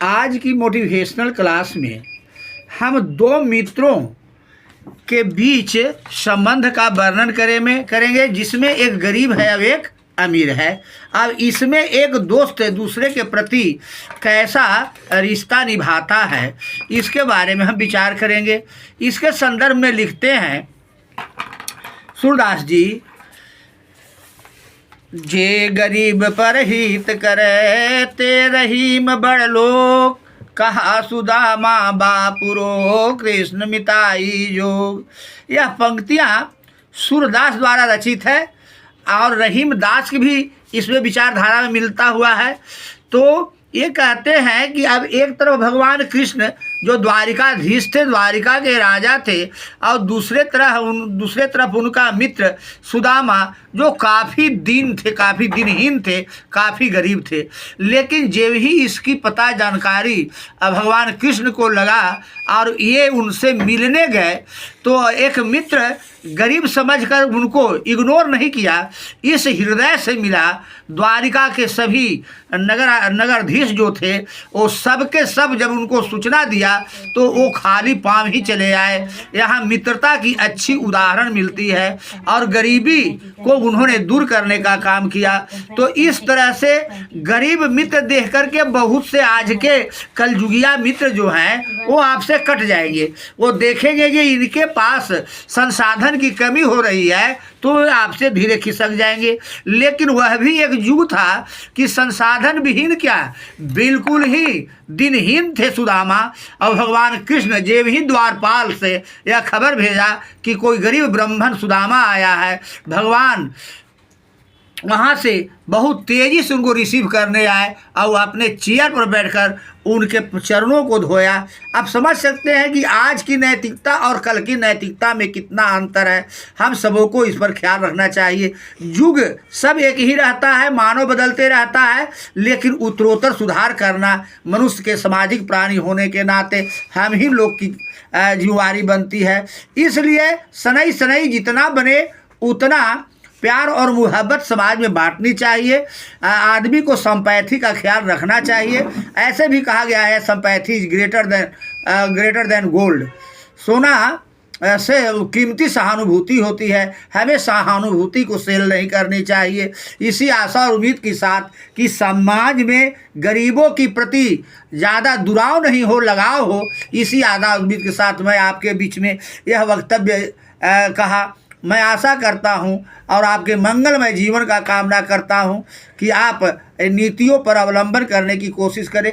आज की motivational class में हम दो मित्रों के बीच संबंध का वर्णन करेंगे जिसमें एक गरीब है और एक अमीर है। अब इसमें एक दोस्त दूसरे के प्रति कैसा रिश्ता निभाता है इसके बारे में हम विचार करेंगे। इसके संदर्भ में लिखते हैं सूरदास जी, जे गरीब पर हित करे ते रहीम बड़ लोग, कहा सुदामा बापुरो कृष्ण मिताई जोग। यह पंक्तियाँ सूरदास द्वारा रचित है और रहीम दास की भी इसमें विचारधारा में मिलता हुआ है। तो ये कहते हैं कि अब एक तरफ भगवान कृष्ण जो द्वारिकाधीश थे, द्वारिका के राजा थे, और दूसरे तरफ उनका मित्र सुदामा जो काफ़ी दीन थे, काफ़ी दिनहीन थे, काफ़ी गरीब थे। लेकिन जब ही इसकी पता जानकारी भगवान कृष्ण को लगा और ये उनसे मिलने गए तो एक मित्र गरीब समझकर उनको इग्नोर नहीं किया, इस हृदय से मिला। द्वारिका के सभी नगराधीश जो थे वो सब के सब जब उनको सूचना दिया तो वो खाली पांव ही चले आए। यहाँ मित्रता की अच्छी उदाहरण मिलती है और गरीबी को उन्होंने दूर करने का काम किया। तो इस तरह से गरीब मित्र देख करके बहुत से आज के कलयुगिया मित्र जो हैं वो आपसे कट जाएंगे। वो देखेंगे कि इनके पास संसाधन की कमी हो रही है तो आपसे धीरे खिसक जाएंगे। लेकिन वह भी एक युग था कि संसाधन विहीन क्या, बिल्कुल ही दिनहीन थे सुदामा। और भगवान कृष्ण जब ही द्वारपाल से यह खबर भेजा कि कोई गरीब ब्राह्मण सुदामा आया है, भगवान वहाँ से बहुत तेज़ी से उनको रिसीव करने आए और अपने चेयर पर बैठकर उनके चरणों को धोया। आप समझ सकते हैं कि आज की नैतिकता और कल की नैतिकता में कितना अंतर है। हम सबों को इस पर ख्याल रखना चाहिए। युग सब एक ही रहता है, मानव बदलते रहता है, लेकिन उत्तरोत्तर सुधार करना मनुष्य के सामाजिक प्राणी होने के नाते हम ही लोग की जिम्मेदारी बनती है। इसलिए सनई सनई जितना बने उतना प्यार और मुहब्बत समाज में बांटनी चाहिए। आदमी को संपैथी का ख्याल रखना चाहिए। ऐसे भी कहा गया है संपैथी इज ग्रेटर देन गोल्ड। सोना से कीमती सहानुभूति होती है। हमें सहानुभूति को सेल नहीं करनी चाहिए। इसी आशा और उम्मीद के साथ कि समाज में गरीबों की प्रति ज़्यादा दुराव नहीं हो, लगाव हो, इसी आशा उम्मीद के साथ मैं आपके बीच में यह वक्तव्य कहा। मैं आशा करता हूं और आपके मंगलमय जीवन का कामना करता हूं कि आप नीतियों पर अवलंबन करने की कोशिश करें।